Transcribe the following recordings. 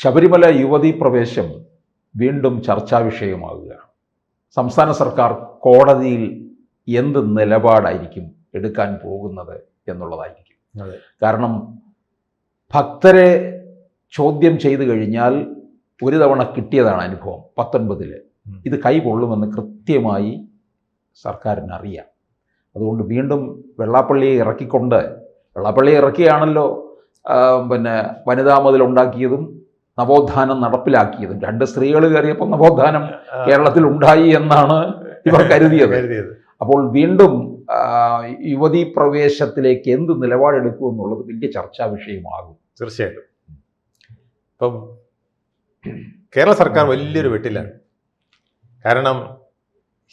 ശബരിമല യുവതീ പ്രവേശം വീണ്ടും ചർച്ചാ വിഷയമാകുകയാണ്. സംസ്ഥാന സർക്കാർ കോടതിയിൽ എന്ത് നിലപാടായിരിക്കും എടുക്കാൻ പോകുന്നത് എന്നുള്ളതായിരിക്കും. കാരണം ഭക്തരെ ചോദ്യം ചെയ്തു കഴിഞ്ഞാൽ ഒരു തവണ കിട്ടിയതാണ് അനുഭവം 19-ൽ. ഇത് കൈകൊള്ളുമെന്ന് കൃത്യമായി സർക്കാരിന് അറിയാം. അതുകൊണ്ട് വീണ്ടും വെള്ളാപ്പള്ളിയെ ഇറക്കിയാണല്ലോ വനിതാ മതിൽ ഉണ്ടാക്കിയതും നവോത്ഥാനം നടപ്പിലാക്കിയതും. 2 സ്ത്രീകൾ കയറിയപ്പോൾ നവോത്ഥാനം കേരളത്തിൽ ഉണ്ടായി എന്നാണ് ഇവർ കരുതിയത്. അപ്പോൾ വീണ്ടും യുവതീ പ്രവേശത്തിലേക്ക് എന്ത് നിലപാടെടുക്കും എന്നുള്ളത് വലിയ ചർച്ചാ വിഷയമാകും. തീർച്ചയായിട്ടും. ഇപ്പം കേരള സർക്കാർ വലിയൊരു വെട്ടിലാണ്. കാരണം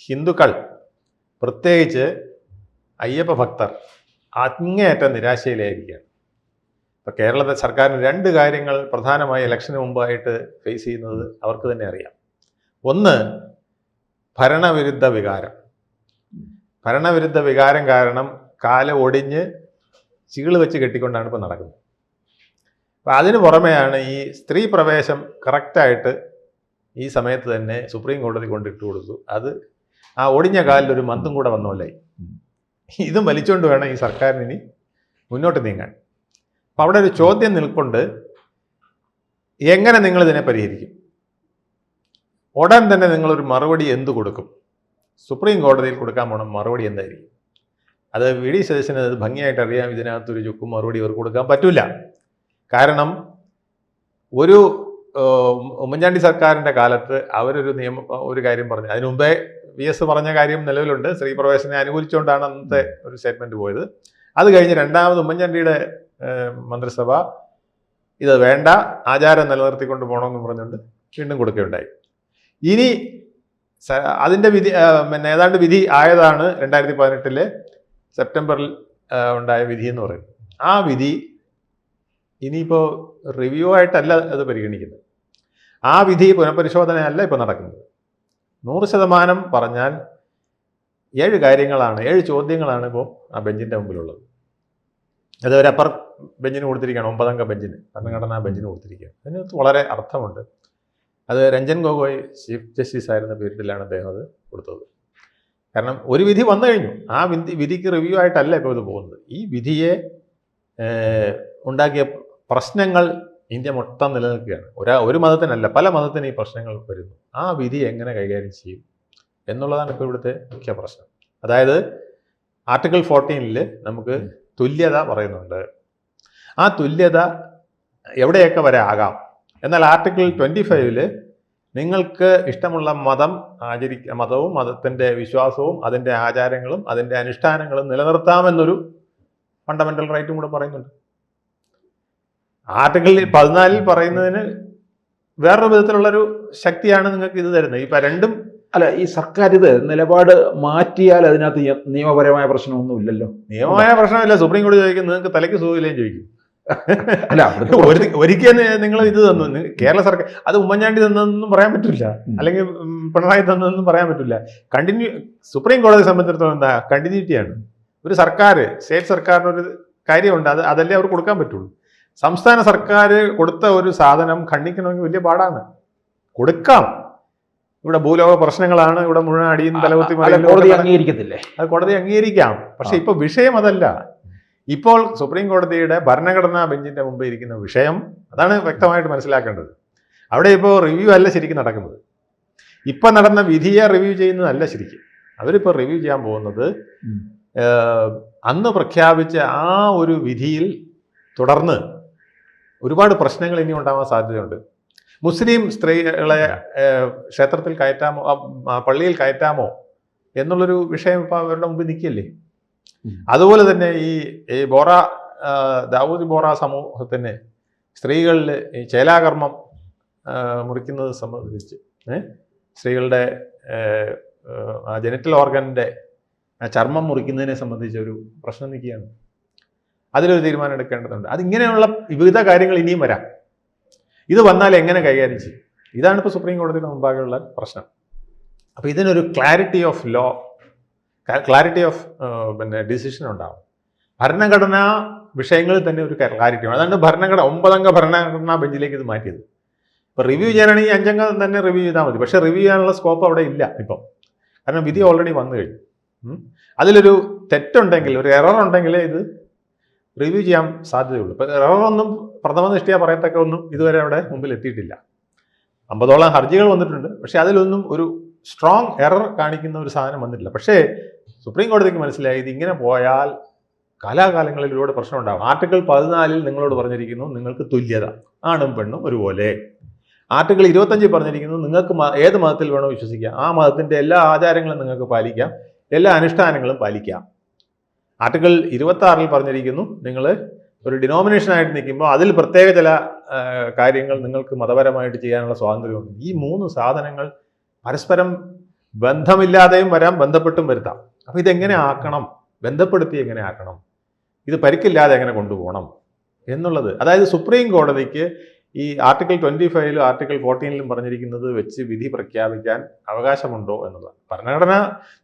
ഹിന്ദുക്കൾ, പ്രത്യേകിച്ച് അയ്യപ്പ ഭക്തർ അങ്ങേയറ്റം നിരാശയിലായിരിക്കുകയാണ്. ഇപ്പം കേരള സർക്കാരിന് 2 കാര്യങ്ങൾ പ്രധാനമായി ഇലക്ഷന് മുമ്പായിട്ട് ഫേസ് ചെയ്യുന്നത് അവർക്ക് തന്നെ അറിയാം. ഒന്ന്, ഭരണവിരുദ്ധ വികാരം കാരണം കാല ഒടിഞ്ഞ് ചീള് വെച്ച് കെട്ടിക്കൊണ്ടാണ് ഇപ്പോൾ നടക്കുന്നത്. അപ്പം അതിന് പുറമെയാണ് ഈ സ്ത്രീ പ്രവേശം കറക്റ്റായിട്ട് ഈ സമയത്ത് തന്നെ സുപ്രീം കോടതി കൊണ്ടിട്ട് കൊടുത്തു. അത് ആ ഒടിഞ്ഞ കാലിലൊരു മന്തും കൂടെ വന്നോലായി. ഇതും വലിച്ചുകൊണ്ട് വേണം ഈ സർക്കാരിന് ഇനി മുന്നോട്ട് നീങ്ങാൻ. അപ്പം അവിടെ ഒരു ചോദ്യം നിൽക്കൊണ്ട്, എങ്ങനെ നിങ്ങളിതിനെ പരിഹരിക്കും? ഉടൻ തന്നെ നിങ്ങളൊരു മറുപടി എന്ത് കൊടുക്കും? സുപ്രീം കോടതിയിൽ കൊടുക്കാൻ പോകണം മറുപടി എന്തായിരിക്കും? അത് വി ഡി സതീശന് അത് ഭംഗിയായിട്ട് അറിയാം. ഇതിനകത്തൊരു ചുക്കും മറുപടി അവർക്ക് കൊടുക്കാൻ പറ്റില്ല. കാരണം ഒരു ഉമ്മൻചാണ്ടി സർക്കാരിൻ്റെ കാലത്ത് അവരൊരു ഒരു കാര്യം പറഞ്ഞു. അതിനു മുമ്പേ VS പറഞ്ഞ കാര്യം നിലവിലുണ്ട്. സ്ത്രീ പ്രവേശനെ അനുകൂലിച്ചുകൊണ്ടാണ് അന്നത്തെ ഒരു സ്റ്റേറ്റ്മെൻറ്റ് പോയത്. അത് കഴിഞ്ഞ് രണ്ടാമത് ഉമ്മൻചാണ്ടിയുടെ മന്ത്രിസഭ ഇത് വേണ്ട, ആചാരം നിലനിർത്തിക്കൊണ്ട് പോകണമെന്ന് പറഞ്ഞുകൊണ്ട് വീണ്ടും കൊടുക്കുകയുണ്ടായി. ഇനി അതിൻ്റെ വിധി ഏതാണ്ട് വിധി ആയതാണ് 2018 സെപ്റ്റംബറിൽ ഉണ്ടായ വിധി എന്ന് പറയുന്നത്. ആ വിധി ഇനിയിപ്പോൾ റിവ്യൂ ആയിട്ടല്ല അത് പരിഗണിക്കുന്നത്. ആ വിധി പുനഃപരിശോധനയല്ല ഇപ്പോൾ നടക്കുന്നത്. 100% പറഞ്ഞാൽ 7 കാര്യങ്ങളാണ്, 7 ചോദ്യങ്ങളാണ് ഇപ്പോൾ ആ ബെഞ്ചിൻ്റെ മുമ്പിലുള്ളത്. അത് ഒരു അപ്പർ ബെഞ്ചിന് കൊടുത്തിരിക്കുകയാണ്, 9 അംഗ ബെഞ്ചിന്, ഭരണഘടനാ ബെഞ്ചിന് കൊടുത്തിരിക്കുകയാണ്. അതിനകത്ത് വളരെ അർത്ഥമുണ്ട്. അത് രഞ്ജൻ ഗൊഗോയ് ചീഫ് ജസ്റ്റിസ് ആയിരുന്ന പീരീഡിലാണ് അദ്ദേഹം അത് കൊടുത്തത്. കാരണം ഒരു വിധി വന്നു കഴിഞ്ഞു. ആ വിധിക്ക് റിവ്യൂ ആയിട്ടല്ല ഇപ്പോൾ ഇത് പോകുന്നത്. ഈ വിധിയെ ഉണ്ടാക്കിയ പ്രശ്നങ്ങൾ ഇന്ത്യ മൊത്തം നിലനിൽക്കുകയാണ്. ഒരു മതത്തിനല്ല, പല മതത്തിനും ഈ പ്രശ്നങ്ങൾ വരുന്നു. ആ വിധി എങ്ങനെ കൈകാര്യം ചെയ്യും എന്നുള്ളതാണ് ഇപ്പോൾ ഇവിടുത്തെ മുഖ്യ പ്രശ്നം. അതായത് ആർട്ടിക്കിൾ 14 നമുക്ക് തുല്യത പറയുന്നുണ്ട്. ആ തുല്യത എവിടെയൊക്കെ വരെ ആകാം. എന്നാൽ ആർട്ടിക്കിൾ 25 നിങ്ങൾക്ക് ഇഷ്ടമുള്ള മതവും മതത്തിൻ്റെ വിശ്വാസവും അതിൻ്റെ ആചാരങ്ങളും അതിൻ്റെ അനുഷ്ഠാനങ്ങളും നിലനിർത്താമെന്നൊരു ഫണ്ടമെൻ്റൽ റൈറ്റും കൂടെ പറയുന്നുണ്ട്. ആർട്ടിക്കിൾ 14 പറയുന്നതിന് വേറൊരു വിധത്തിലുള്ളൊരു ശക്തിയാണ് നിങ്ങൾക്ക് ഇത് തരുന്നത്. ഇപ്പം രണ്ടും അല്ല, ഈ സർക്കാർ ഇത് നിലപാട് മാറ്റിയാൽ അതിനകത്ത് നിയമപരമായ പ്രശ്നമൊന്നുമില്ലല്ലോ. നിയമമായ പ്രശ്നമില്ല. സുപ്രീം കോടതി ചോദിക്കും, നിങ്ങൾക്ക് തലയ്ക്ക് സുഖമില്ലേന്ന് ചോദിക്കും. അല്ല, ഒരിക്കൽ നിങ്ങൾ ഇത് തന്നു, കേരള സർക്കാർ അത് ഉമ്മൻചാണ്ടി തന്നതെന്നും പറയാൻ പറ്റില്ല, അല്ലെങ്കിൽ പിണറായി തന്നതെന്നും പറയാൻ പറ്റില്ല. സുപ്രീം കോടതിയെ സംബന്ധിച്ചിടത്തോളം എന്താ കണ്ടിന്യൂറ്റിയാണ്. ഒരു സർക്കാർ, സ്റ്റേറ്റ് സർക്കാരിനൊരു കാര്യമുണ്ട്, അതല്ലേ അവർ കൊടുക്കാൻ പറ്റുള്ളൂ. സംസ്ഥാന സർക്കാർ കൊടുത്ത ഒരു സാധനം ഖണ്ഡിക്കണമെങ്കിൽ വലിയ പാടാണ്. കൊടുക്കാം, ഇവിടെ ഭൂലോക പ്രശ്നങ്ങളാണ്, ഇവിടെ മുഴുവൻ അടിയും തലകുത്തി കോടതി അംഗീകരിക്കത്തില്ലേ? അത് കോടതി അംഗീകരിക്കാം. പക്ഷെ ഇപ്പൊ വിഷയം അതല്ല. ഇപ്പോൾ സുപ്രീം കോടതിയുടെ ഭരണഘടനാ ബെഞ്ചിന്റെ മുമ്പ് ഇരിക്കുന്ന വിഷയം അതാണ് വ്യക്തമായിട്ട് മനസ്സിലാക്കേണ്ടത്. അവിടെ ഇപ്പോൾ റിവ്യൂ അല്ല ശരിക്കും നടക്കുന്നത്. ഇപ്പൊ നടന്ന വിധിയെ റിവ്യൂ ചെയ്യുന്നതല്ല ശരിക്കും. അവരിപ്പോൾ റിവ്യൂ ചെയ്യാൻ പോകുന്നത് അന്ന് പ്രഖ്യാപിച്ച ആ ഒരു വിധിയിൽ തുടർന്ന് ഒരുപാട് പ്രശ്നങ്ങൾ ഇനി ഉണ്ടാവാൻ സാധ്യതയുണ്ട്. മുസ്ലിം സ്ത്രീകളെ ക്ഷേത്രത്തിൽ കയറ്റാമോ, പള്ളിയിൽ കയറ്റാമോ എന്നുള്ളൊരു വിഷയം ഇപ്പോൾ അവരുടെ മുമ്പിൽ നിൽക്കില്ലേ. അതുപോലെ തന്നെ ഈ ദാവൂദി ബോറ സമൂഹത്തിന് സ്ത്രീകളിൽ ഈ ചേലാകർമ്മം മുറിക്കുന്നത് സംബന്ധിച്ച് സ്ത്രീകളുടെ ജെനിറ്റൽ ഓർഗൻ്റെ ചർമ്മം മുറിക്കുന്നതിനെ സംബന്ധിച്ച് ഒരു പ്രശ്നം നിൽക്കുകയാണ്. അതിലൊരു തീരുമാനം എടുക്കേണ്ടതുണ്ട്. അതിങ്ങനെയുള്ള വിവിധ കാര്യങ്ങൾ ഇനിയും വരാം. ഇത് വന്നാൽ എങ്ങനെ കൈകാര്യം ചെയ്യും? ഇതാണ് ഇപ്പോൾ സുപ്രീം കോടതിയുടെ മുമ്പാകെയുള്ള പ്രശ്നം. അപ്പോൾ ഇതിനൊരു clarity of law, clarity of decision ഉണ്ടാവും. ഭരണഘടനാ വിഷയങ്ങളിൽ തന്നെ ഒരു ക്ലാരിറ്റി വേണം. അതാണ് 9 അംഗ ഭരണഘടനാ ബെഞ്ചിലേക്ക് ഇത് മാറ്റിയത്. ഇപ്പോൾ റിവ്യൂ ചെയ്യാനാണെങ്കിൽ 5 അംഗം തന്നെ റിവ്യൂ ചെയ്താൽ മതി. പക്ഷേ റിവ്യൂ ചെയ്യാനുള്ള സ്കോപ്പ് അവിടെ ഇല്ല ഇപ്പം. കാരണം വിധി ഓൾറെഡി വന്നു കഴിഞ്ഞു. അതിലൊരു തെറ്റുണ്ടെങ്കിൽ, ഒരു എറർ ഉണ്ടെങ്കിലേ ഇത് റിവ്യൂ ചെയ്യാൻ സാധ്യതയുള്ളൂ. ഇപ്പം എററൊന്നും പ്രഥമ ദൃഷ്ടിയ പറയത്തക്ക ഒന്നും ഇതുവരെ അവിടെ മുമ്പിൽ എത്തിയിട്ടില്ല. 50ഓളം ഹർജികൾ വന്നിട്ടുണ്ട്. പക്ഷേ അതിലൊന്നും ഒരു സ്ട്രോങ് എറർ കാണിക്കുന്ന ഒരു സാധനം വന്നിട്ടില്ല. പക്ഷേ സുപ്രീം കോടതിക്ക് മനസ്സിലായി ഇത് ഇങ്ങനെ പോയാൽ കാലാകാലങ്ങളിലൂടെ പ്രശ്നം ഉണ്ടാകും. ആർട്ടിക്കിൾ 14 നിങ്ങളോട് പറഞ്ഞിരിക്കുന്നു നിങ്ങൾക്ക് തുല്യത, ആണും പെണ്ണും ഒരുപോലെ. ആർട്ടിക്കിൾ 25 പറഞ്ഞിരിക്കുന്നു നിങ്ങൾക്ക് ഏത് മതത്തിൽ വേണോ വിശ്വസിക്കാം, ആ മതത്തിൻ്റെ എല്ലാ ആചാരങ്ങളും നിങ്ങൾക്ക് പാലിക്കാം, എല്ലാ അനുഷ്ഠാനങ്ങളും പാലിക്കാം. ആർട്ടിക്കിൾ 26 പറഞ്ഞിരിക്കുന്നു നിങ്ങൾ ഒരു ഡിനോമിനേഷനായിട്ട് നിൽക്കുമ്പോൾ അതിൽ പ്രത്യേക ചില കാര്യങ്ങൾ നിങ്ങൾക്ക് മതപരമായിട്ട് ചെയ്യാനുള്ള സ്വാതന്ത്ര്യമുണ്ട്. ഈ 3 സാധനങ്ങൾ പരസ്പരം ബന്ധമില്ലാതെയും വരാം, ബന്ധപ്പെട്ടും വരുത്താം. അപ്പോൾ ഇതെങ്ങനെ ആക്കണം, ബന്ധപ്പെടുത്തി എങ്ങനെ ആക്കണം, ഇത് പരിക്കില്ലാതെ എങ്ങനെ കൊണ്ടുപോകണം എന്നുള്ളത്. അതായത് സുപ്രീം കോടതിക്ക് ഈ ആർട്ടിക്കിൾ 25 ആർട്ടിക്കിൾ 14 പറഞ്ഞിരിക്കുന്നത് വെച്ച് വിധി പ്രഖ്യാപിക്കാൻ അവകാശമുണ്ടോ എന്നുള്ളത്. ഭരണഘടന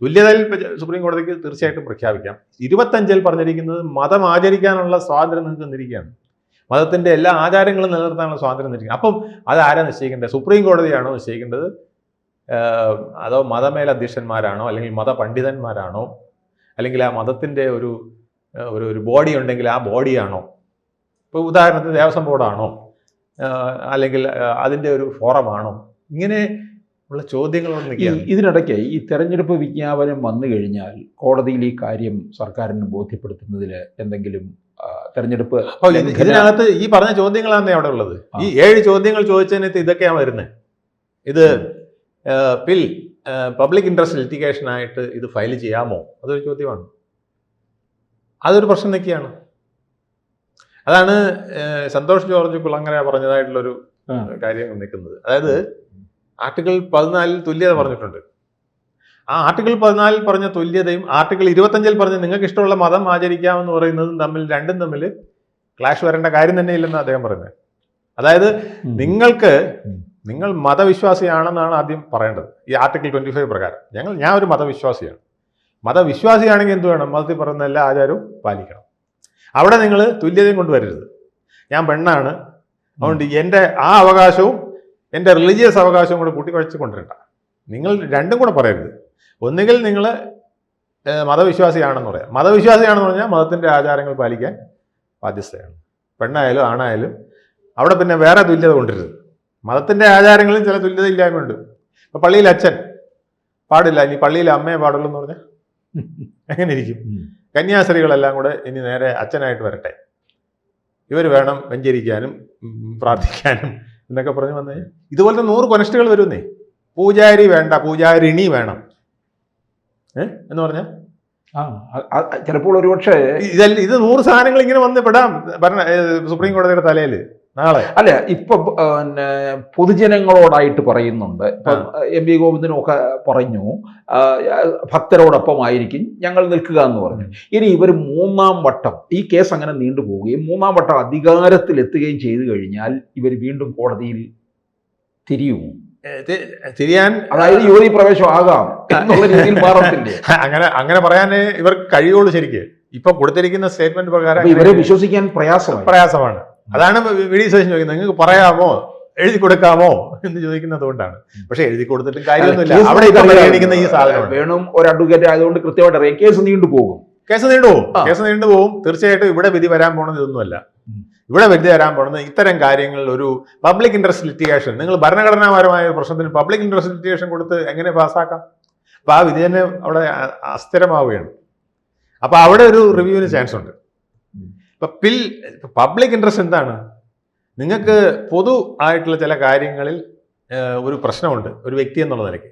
തുല്യതയിൽ സുപ്രീം കോടതിക്ക് തീർച്ചയായിട്ടും പ്രഖ്യാപിക്കാം. 25 പറഞ്ഞിരിക്കുന്നത് മതം ആചരിക്കാനുള്ള സ്വാതന്ത്ര്യം നിങ്ങൾക്ക് തന്നിരിക്കുകയാണ്. മതത്തിൻ്റെ എല്ലാ ആചാരങ്ങളും നിലനിർത്താനുള്ള സ്വാതന്ത്ര്യം തന്നിരിക്കുകയാണ്. അപ്പം അതാരാ നിശ്ചയിക്കേണ്ടത്? സുപ്രീം കോടതിയാണോ നിശ്ചയിക്കേണ്ടത്? അതോ മതമേലധ്യക്ഷന്മാരാണോ, അല്ലെങ്കിൽ മതപണ്ഡിതന്മാരാണോ, അല്ലെങ്കിൽ ആ മതത്തിൻ്റെ ഒരു ബോഡി ഉണ്ടെങ്കിൽ ആ ബോഡിയാണോ? ഇപ്പോൾ ഉദാഹരണത്തിന് ദേവസ്വം ബോർഡാണോ, അല്ലെങ്കിൽ അതിൻ്റെ ഒരു ഫോറമാണോ? ഇങ്ങനെ ഉള്ള ചോദ്യങ്ങളോട് നിൽക്കുകയാണ്. ഇതിനിടയ്ക്ക് ഈ തെരഞ്ഞെടുപ്പ് വിജ്ഞാപനം വന്നു കഴിഞ്ഞാൽ കോടതിയിൽ ഈ കാര്യം സർക്കാരിന് ബോധ്യപ്പെടുത്തുന്നതിൽ എന്തെങ്കിലും തെരഞ്ഞെടുപ്പ് ഇതിനകത്ത് ഈ പറഞ്ഞ ചോദ്യങ്ങളാണ് അവിടെ ഉള്ളത്. ഈ 7 ചോദ്യങ്ങൾ ചോദിച്ചതിനകത്ത് ഇതൊക്കെയാണ് വരുന്നത്. ഇത് പിൽ പബ്ലിക് ഇൻട്രസ്റ്റ് ലിറ്റിഗേഷനായിട്ട് ഇത് ഫയൽ ചെയ്യാമോ? അതൊരു ചോദ്യമാണ്. അതൊരു പ്രശ്നം നിൽക്കുകയാണ്. അതാണ് സന്തോഷ് ജോർജ് കുളങ്ങര പറഞ്ഞതായിട്ടുള്ളൊരു കാര്യം നിൽക്കുന്നത്. അതായത് ആർട്ടിക്കിൾ 14 തുല്യത പറഞ്ഞിട്ടുണ്ട്. ആ ആർട്ടിക്കിൾ 14 പറഞ്ഞ തുല്യതയും ആർട്ടിക്കിൾ 25 പറഞ്ഞ നിങ്ങൾക്ക് ഇഷ്ടമുള്ള മതം ആചരിക്കാമെന്ന് പറയുന്നതും രണ്ടും തമ്മിൽ ക്ലാഷ് വരേണ്ട കാര്യം തന്നെ ഇല്ലെന്ന് അദ്ദേഹം പറയുന്നത്. അതായത് നിങ്ങൾ മതവിശ്വാസിയാണെന്നാണ് ആദ്യം പറയേണ്ടത്. ഈ ആർട്ടിക്കിൾ 25 പ്രകാരം ഞാൻ ഒരു മതവിശ്വാസിയാണ്. മതവിശ്വാസിയാണെങ്കിൽ എന്ത് വേണം? മതത്തിൽ പറയുന്ന എല്ലാ ആചാരവും പാലിക്കണം. അവിടെ നിങ്ങൾ തുല്യതയും കൊണ്ടുവരരുത്. ഞാൻ പെണ്ണാണ്, അതുകൊണ്ട് എൻ്റെ ആ അവകാശവും എൻ്റെ റിലീജിയസ് അവകാശവും കൂടെ കൂട്ടിക്കുഴച്ച് കൊണ്ടുവരണ്ട. നിങ്ങൾ രണ്ടും കൂടെ പറയരുത്. ഒന്നുകിൽ നിങ്ങൾ മതവിശ്വാസിയാണെന്ന് പറയാം. മതവിശ്വാസിയാണെന്ന് പറഞ്ഞാൽ മതത്തിൻ്റെ ആചാരങ്ങൾ പാലിക്കാൻ ബാധ്യസ്ഥയാണ്. പെണ്ണായാലും ആണായാലും അവിടെ പിന്നെ വേറെ തുല്യത കൊണ്ടുവരരുത്. മതത്തിൻ്റെ ആചാരങ്ങളിൽ ചില തുല്യത ഇല്ലായ്മയുണ്ട്. ഇപ്പം പള്ളിയിൽ അച്ഛൻ പാടില്ല, ഇനി പള്ളിയിൽ അമ്മയെ പാടുള്ളൂ എന്ന് പറഞ്ഞാൽ എങ്ങനെ ഇരിക്കും? കന്യാസ്ത്രീകളെല്ലാം കൂടെ ഇനി നേരെ അച്ഛനായിട്ട് വരട്ടെ, ഇവർ വേണം വെഞ്ചരിക്കാനും പ്രാർത്ഥിക്കാനും എന്നൊക്കെ പറഞ്ഞ് വന്നു കഴിഞ്ഞാൽ ഇതുപോലത്തെ 100 കൊനസ്റ്റുകൾ വരുന്നേ. പൂജാരി വേണ്ട, പൂജാരിണി വേണം എന്ന് പറഞ്ഞാൽ ചിലപ്പോൾ ഒരുപക്ഷെ ഇത് 100 സാധനങ്ങൾ ഇങ്ങനെ വന്ന് പെടാം സുപ്രീം കോടതിയുടെ തലയിൽ നാളെ. അല്ല, ഇപ്പൊ പൊതുജനങ്ങളോടായിട്ട് പറയുന്നുണ്ട്. ഇപ്പം എം വി ഗോവിന്ദനൊക്കെ പറഞ്ഞു ഭക്തരോടൊപ്പമായിരിക്കും ഞങ്ങൾ നിൽക്കുക എന്ന് പറഞ്ഞു. ഇനി ഇവർ 3ാം വട്ടം ഈ കേസ് അങ്ങനെ നീണ്ടുപോവുകയും 3ാം വട്ടം അധികാരത്തിലെത്തുകയും ചെയ്തു കഴിഞ്ഞാൽ ഇവർ വീണ്ടും കോടതിയിൽ തിരിയാൻ, അതായത് യുവതി പ്രവേശം ആകാം എന്നുള്ള രീതിയിൽ മാറത്തില്ലേ? അങ്ങനെ പറയാൻ ഇവർക്ക് കഴിയുള്ളൂ. ശരിക്ക് ഇപ്പൊ കൊടുത്തിരിക്കുന്ന സ്റ്റേറ്റ്മെന്റ് പ്രകാരം ഇവരെ വിശ്വസിക്കാൻ പ്രയാസമാണ്. അതാണ് വി.ഡി. സതീശൻ ചോദിക്കുന്നത്, നിങ്ങൾക്ക് പറയാമോ, എഴുതി കൊടുക്കാമോ എന്ന് ചോദിക്കുന്നത് കൊണ്ടാണ്. പക്ഷെ എഴുതി കൊടുത്തിട്ടും കാര്യമൊന്നുമില്ല. അവിടെ ഇപ്പൊ പരിഗണിക്കുന്ന ഈ സാധനം വേണം. ഒരു അഡ്വക്കേറ്റ് ആയതുകൊണ്ട് കൃത്യമായിട്ട് അറിയാം. കേസ് നീണ്ടുപോകും. തീർച്ചയായിട്ടും ഇവിടെ വിധി വരാൻ പോണത് ഇതൊന്നുമല്ല. ഇവിടെ വിധി വരാൻ പോകുന്നത് ഇത്തരം കാര്യങ്ങളിൽ ഒരു പബ്ലിക് ഇൻട്രസ്റ്റ് ലിറ്റിഗേഷൻ. നിങ്ങൾ ഭരണഘടനാപരമായ പ്രശ്നത്തിന് പബ്ലിക് ഇൻട്രസ്റ്റ് ലിറ്റിഗേഷൻ കൊടുത്ത് എങ്ങനെ പാസ്സാക്കാം? അപ്പൊ ആ വിധി തന്നെ അവിടെ അസ്ഥിരമാവുകയാണ്. അപ്പൊ അവിടെ ഒരു റിവ്യൂവിന് ചാൻസ് ഉണ്ട്. ഇപ്പൊ പബ്ലിക് ഇൻട്രസ്റ്റ് എന്താണ്? നിങ്ങൾക്ക് പൊതു ആയിട്ടുള്ള ചില കാര്യങ്ങളിൽ ഒരു പ്രശ്നമുണ്ട് ഒരു വ്യക്തി എന്നുള്ള നിലയ്ക്ക്.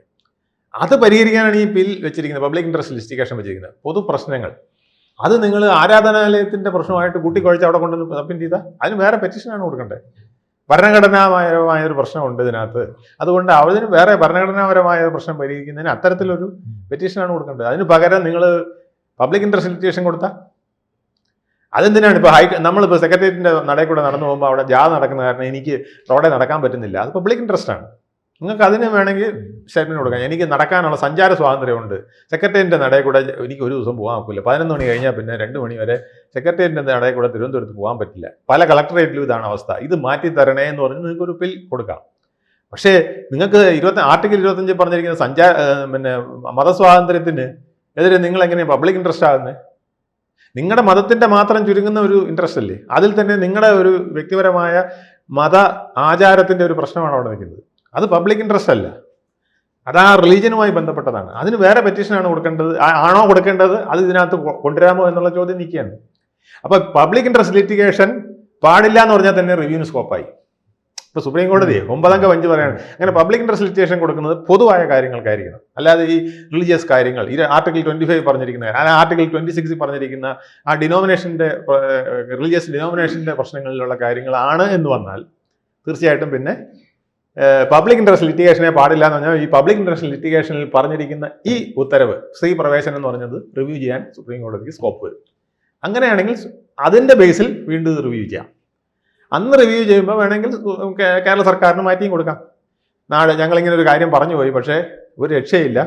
അത് പരിഹരിക്കാനാണ് ഈ ബിൽ വെച്ചിരിക്കുന്നത്, പബ്ലിക് ഇൻട്രസ്റ്റ് ലിസ്റ്റിഗേഷൻ വെച്ചിരിക്കുന്നത്. പൊതു പ്രശ്നങ്ങൾ അത് നിങ്ങൾ ആരാധനാലയത്തിന്റെ പ്രശ്നമായിട്ട് കൂട്ടിക്കുഴച്ച് അവിടെ കൊണ്ടുവന്ന് സബ്മിറ്റ് ചെയ്താൽ അതിന് വേറെ പെറ്റീഷനാണ് കൊടുക്കേണ്ടത്. ഭരണഘടനാപരമായ ഒരു പ്രശ്നമുണ്ട് ഇതിനകത്ത്, അതുകൊണ്ട് അതിന് വേറെ ഭരണഘടനാപരമായ പ്രശ്നം പരിഹരിക്കുന്നതിന് അത്തരത്തിലൊരു പെറ്റീഷനാണ് കൊടുക്കേണ്ടത്. അതിന് പകരം നിങ്ങൾ പബ്ലിക് ഇൻട്രസ്റ്റ് ലിറ്റിഗേഷൻ കൊടുത്താൽ അതെന്തിനാണ്? ഇപ്പോൾ നമ്മളിപ്പോൾ സെക്രട്ടേറിയറ്റിൻ്റെ നടയിൽ കൂടെ നടന്നു പോകുമ്പോൾ അവിടെ ജാഥ നടക്കുന്ന കാരണം എനിക്ക് റോഡിൽ നടക്കാൻ പറ്റുന്നില്ല, അത് പബ്ലിക് ഇൻട്രസ്റ്റ് ആണ്. നിങ്ങൾക്ക് അതിന് വേണമെങ്കിൽ സ്റ്റേറ്റ്മെൻറ്റ് കൊടുക്കാം. എനിക്ക് നടക്കാനുള്ള സഞ്ചാര സ്വാതന്ത്ര്യമുണ്ട്, സെക്രട്ടേറിയറ്റിൻ്റെ നടയിൽ കൂടെ എനിക്ക് ഒരു ദിവസം പോകാൻ ഒക്കില്ല, 11 മണി കഴിഞ്ഞാൽ പിന്നെ 2 മണി വരെ സെക്രട്ടേറിയറ്റിൻ്റെ നടയിൽ കൂടെ തിരുവനന്തപുരത്ത് പോകാൻ പറ്റില്ല, പല കളക്ടറേറ്റിലും ഇതാണ് അവസ്ഥ, ഇത് മാറ്റി തരണേ എന്ന് പറഞ്ഞ് നിങ്ങൾക്ക് ഒരു ബിൽ കൊടുക്കാം. പക്ഷേ നിങ്ങൾക്ക് ആർട്ടിക്കിൾ 25 പറഞ്ഞിരിക്കുന്ന മതസ്വാതന്ത്ര്യത്തിന് എതിരെ നിങ്ങൾ എങ്ങനെയാണ് പബ്ലിക് ഇൻട്രസ്റ്റ് ആകുന്നത്? നിങ്ങളുടെ മതത്തിന്റെ മാത്രം ചുരുങ്ങുന്ന ഒരു ഇൻട്രസ്റ്റ് അല്ലേ? അതിൽ തന്നെ നിങ്ങളുടെ ഒരു വ്യക്തിപരമായ മത ആചാരത്തിന്റെ ഒരു പ്രശ്നമാണ് അവിടെ നിൽക്കുന്നത്. അത് പബ്ലിക് ഇൻട്രസ്റ്റ് അല്ല, അത് ആ റിലീജിയനുമായി ബന്ധപ്പെട്ടതാണ്. അതിന് വേറെ പെറ്റീഷനാണ് ആണോ കൊടുക്കേണ്ടത്? അത് ഇതിനകത്ത് കൊണ്ടുവരാമോ എന്നുള്ള ചോദ്യം നിൽക്കുകയാണ്. അപ്പൊ പബ്ലിക് ഇൻട്രസ്റ്റ് ലിറ്റിഗേഷൻ പാടില്ല എന്ന് പറഞ്ഞാൽ തന്നെ റിവ്യൂവിന് സ്കോപ്പായി. ഇപ്പൊ സുപ്രീം കോടതി 9-അംഗ ബെഞ്ച് പറയാണ് അങ്ങനെ പബ്ലിക് ഇൻട്രസ്റ്റ് ലിറ്റിഗേഷൻ കൊടുക്കുന്നത് പൊതുവായ കാര്യങ്ങൾക്കായിരിക്കണം, അല്ലാതെ ഈ റിലീജിയസ് കാര്യങ്ങൾ, ഈ ആർട്ടിക്കിൾ 25 പറഞ്ഞിരിക്കുന്ന, ആർട്ടിക്കിൾ 26 പറഞ്ഞിരിക്കുന്ന ആ ഡിനോമിനേഷന്റെ റിലീജിയസ് ഡിനോമിനേഷന്റെ പ്രശ്നങ്ങളിലുള്ള കാര്യങ്ങളാണ് എന്ന് വന്നാൽ തീർച്ചയായിട്ടും പിന്നെ പബ്ലിക് ഇൻട്രസ്റ്റ് ലിറ്റിഗേഷനെ പാടില്ല എന്ന് പറഞ്ഞാൽ ഈ പബ്ലിക് ഇൻട്രസ്റ്റ് ലിറ്റിഗേഷനിൽ പറഞ്ഞിരിക്കുന്ന ഈ ഉത്തരവ് സ്ത്രീ പ്രവേശനം എന്ന് പറഞ്ഞത് റിവ്യൂ ചെയ്യാൻ സുപ്രീം കോടതിക്ക് സ്കോപ്പ് വരും. അങ്ങനെയാണെങ്കിൽ അതിന്റെ ബേസിൽ വീണ്ടും ഇത് റിവ്യൂ ചെയ്യാം. അന്ന് റിവ്യൂ ചെയ്യുമ്പോൾ വേണമെങ്കിൽ കേരള സർക്കാരിന് മാറ്റിയും കൊടുക്കാം. ഞങ്ങളിങ്ങനെ ഒരു കാര്യം പറഞ്ഞു പോയി, പക്ഷേ ഒരു രക്ഷയില്ല,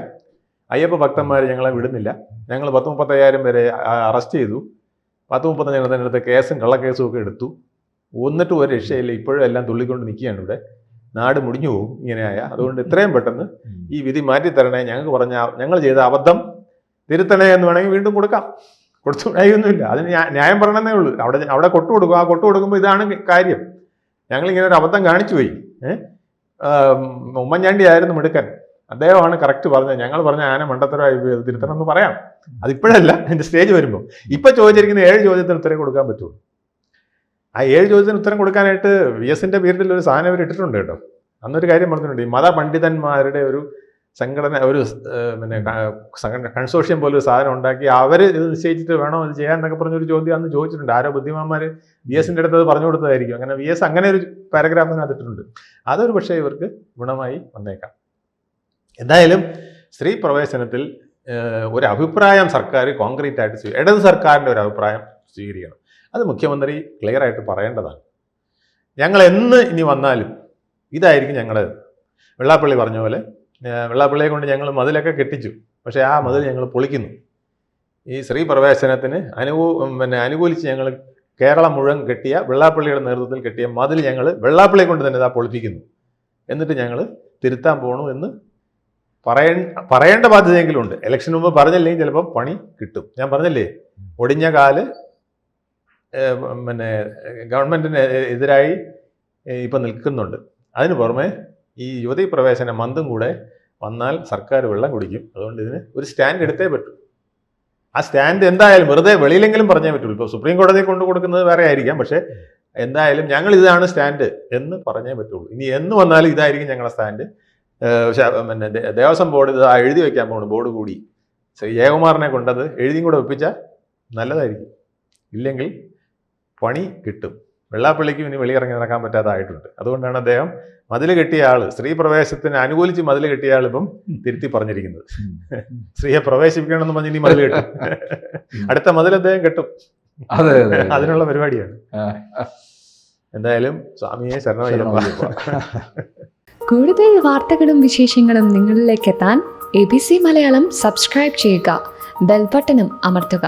അയ്യപ്പ ഭക്തന്മാർ ഞങ്ങളെ വിടുന്നില്ല, ഞങ്ങൾ 10-35 പേരെ അറസ്റ്റ് ചെയ്തു, 10-35 എണ്ണത്തിനടുത്ത് കേസും കള്ളക്കേസും ഒക്കെ എടുത്തു, എന്നിട്ടും ഒരു രക്ഷയില്ല, ഇപ്പോഴും എല്ലാം തുള്ളിക്കൊണ്ട് നിൽക്കുകയാണ് ഇവിടെ, നാട് മുടിഞ്ഞു പോകും ഇങ്ങനെയായ. അതുകൊണ്ട് എത്രയും പെട്ടെന്ന് ഈ വിധി മാറ്റിത്തരണേ, ഞങ്ങൾ ചെയ്ത അബദ്ധം തിരുത്തണേ എന്ന് വേണമെങ്കിൽ വീണ്ടും കൊടുക്കാം. കൊടുത്തുണ്ടായൊന്നുമില്ല, അതിന് ന്യായം പറയണമെന്നേ ഉള്ളൂ. അവിടെ കൊട്ടു കൊടുക്കും. ആ കൊട്ടു കൊടുക്കുമ്പോൾ ഇതാണ് കാര്യം, ഞങ്ങളിങ്ങനെ ഒരു അബദ്ധം കാണിച്ചു പോയി. ഉമ്മൻചാണ്ടി ആയിരുന്നു മിടുക്കൻ, അദ്ദേഹമാണ് കറക്റ്റ് പറഞ്ഞത്, ഞങ്ങൾ പറഞ്ഞ ആന മണ്ടത്തരമായി തിരുത്തണം എന്ന് പറയാം. അതിപ്പോഴല്ല, അതിന്റെ സ്റ്റേജ് വരുമ്പോൾ. ഇപ്പൊ ചോദിച്ചിരിക്കുന്ന 7 ചോദ്യത്തിന് ഉത്തരം കൊടുക്കാൻ പറ്റുള്ളൂ. ആ 7 ചോദ്യത്തിന് ഉത്തരം കൊടുക്കാനായിട്ട് VS-ന്റെ പീരീഡിൽ ഒരു സാധനം അവർ ഇട്ടിട്ടുണ്ട് കേട്ടോ. അന്നൊരു കാര്യം പറഞ്ഞിട്ടുണ്ട്, ഈ മതപണ്ഡിതന്മാരുടെ ഒരു സംഘടന, ഒരു കൺസോർഷ്യം പോലെ ഒരു സാധനം ഉണ്ടാക്കി അവർ ഇത് നിശ്ചയിച്ചിട്ട് വേണോ ഇത് ചെയ്യാൻ എന്നൊക്കെ പറഞ്ഞൊരു ചോദ്യം അന്ന് ചോദിച്ചിട്ടുണ്ട്. ആരോ ബുദ്ധിമാന്മാർ VS-ന്റെ അടുത്ത് പറഞ്ഞു കൊടുത്തതായിരിക്കും. അങ്ങനെ VS അങ്ങനെ ഒരു പാരഗ്രാഫ് തന്നെ അതിട്ടുണ്ട്. അതൊരു പക്ഷേ ഇവർക്ക് ഗുണമായി വന്നേക്കാം. എന്തായാലും സ്ത്രീ പ്രവേശനത്തിൽ ഒരു അഭിപ്രായം സർക്കാർ കോൺക്രീറ്റ് ആയിട്ട് ഇടത് സർക്കാരിൻ്റെ ഒരു അഭിപ്രായം സ്വീകരിക്കണം. അത് മുഖ്യമന്ത്രി ക്ലിയർ ആയിട്ട് പറയേണ്ടതാണ്. ഞങ്ങൾ എന്ന് ഇനി വന്നാലും ഇതായിരിക്കും ഞങ്ങളുടെ. വെള്ളാപ്പള്ളി പറഞ്ഞ പോലെ വെള്ളാപ്പള്ളിയെ കൊണ്ട് ഞങ്ങൾ മതിലൊക്കെ കെട്ടിച്ചു, പക്ഷേ ആ മതിൽ ഞങ്ങൾ പൊളിക്കുന്നു. ഈ സ്ത്രീ പ്രവേശനത്തിന് അനുകൂലിച്ച് ഞങ്ങൾ കേരളം മുഴുവൻ കെട്ടിയ, വെള്ളാപ്പള്ളിയുടെ നേതൃത്വത്തിൽ കെട്ടിയ മതിൽ ഞങ്ങൾ വെള്ളാപ്പള്ളിയെ കൊണ്ട് തന്നെ ഇതാ പൊളിപ്പിക്കുന്നു. എന്നിട്ട് ഞങ്ങൾ തിരുത്താൻ പോകണു എന്ന് പറയേണ്ട ബാധ്യതയെങ്കിലും ഉണ്ട്. ഇലക്ഷന് മുമ്പ് പറഞ്ഞില്ലെങ്കിൽ ചിലപ്പോൾ പണി കിട്ടും. ഞാൻ പറഞ്ഞില്ലേ, ഒടിഞ്ഞ കാല് ഗവൺമെന്റിന് എതിരായി ഇപ്പം നിൽക്കുന്നുണ്ട്. അതിന് പുറമെ ഈ യുവതീ പ്രവേശന മന്ദം കൂടെ വന്നാൽ സർക്കാർ വെള്ളം കുടിക്കും. അതുകൊണ്ട് ഇതിന് ഒരു സ്റ്റാൻഡ് എടുത്തേ പറ്റൂ. ആ സ്റ്റാൻഡ് എന്തായാലും വെറുതെ വെളിയിലെങ്കിലും പറഞ്ഞേ പറ്റുള്ളൂ. ഇപ്പോൾ സുപ്രീം കോടതിയെ കൊണ്ടു കൊടുക്കുന്നത് വേറെ ആയിരിക്കാം, പക്ഷേ എന്തായാലും ഞങ്ങൾ ഇതാണ് സ്റ്റാൻഡ് എന്ന് പറഞ്ഞേ പറ്റുള്ളൂ. ഇനി എന്ന് വന്നാലും ഇതായിരിക്കും ഞങ്ങളുടെ സ്റ്റാൻഡ്. ദേവസ്വം ബോർഡ് ഇത് എഴുതി വെക്കാൻ പോകുന്നു, ബോർഡ് കൂടി ശ്രീ ജയകുമാറിനെ കൊണ്ടത് എഴുതിയും കൂടെ വെപ്പിച്ചാൽ നല്ലതായിരിക്കും. ഇല്ലെങ്കിൽ പണി കിട്ടും. വെള്ളാപ്പള്ളിക്കും ഇനി വെളിയിറങ്ങി നടക്കാൻ പറ്റാതായിട്ടുണ്ട്. അതുകൊണ്ടാണ് അദ്ദേഹം മതിൽ കെട്ടിയ ആള്, സ്ത്രീ പ്രവേശത്തിന് അനുകൂലിച്ച് മതിൽ കെട്ടിയ ആൾ ഇപ്പം തിരുത്തി പറഞ്ഞിരിക്കുന്നത്. സ്ത്രീയെ പ്രവേശിപ്പിക്കണമെന്ന് പറഞ്ഞ് ഇനി മതിൽ കെട്ടും. അടുത്ത മതിൽ അദ്ദേഹം കെട്ടും. അതിനുള്ള പരിപാടിയാണ്. എന്തായാലും സ്വാമിയെ ശരണമയ്യപ്പ. കൂടുതൽ വാർത്തകളും വിശേഷങ്ങളും നിങ്ങളിലേക്ക് എത്താൻ ABC മലയാളം സബ്സ്ക്രൈബ് ചെയ്യുക, ബെൽ ബട്ടണും അമർത്തുക.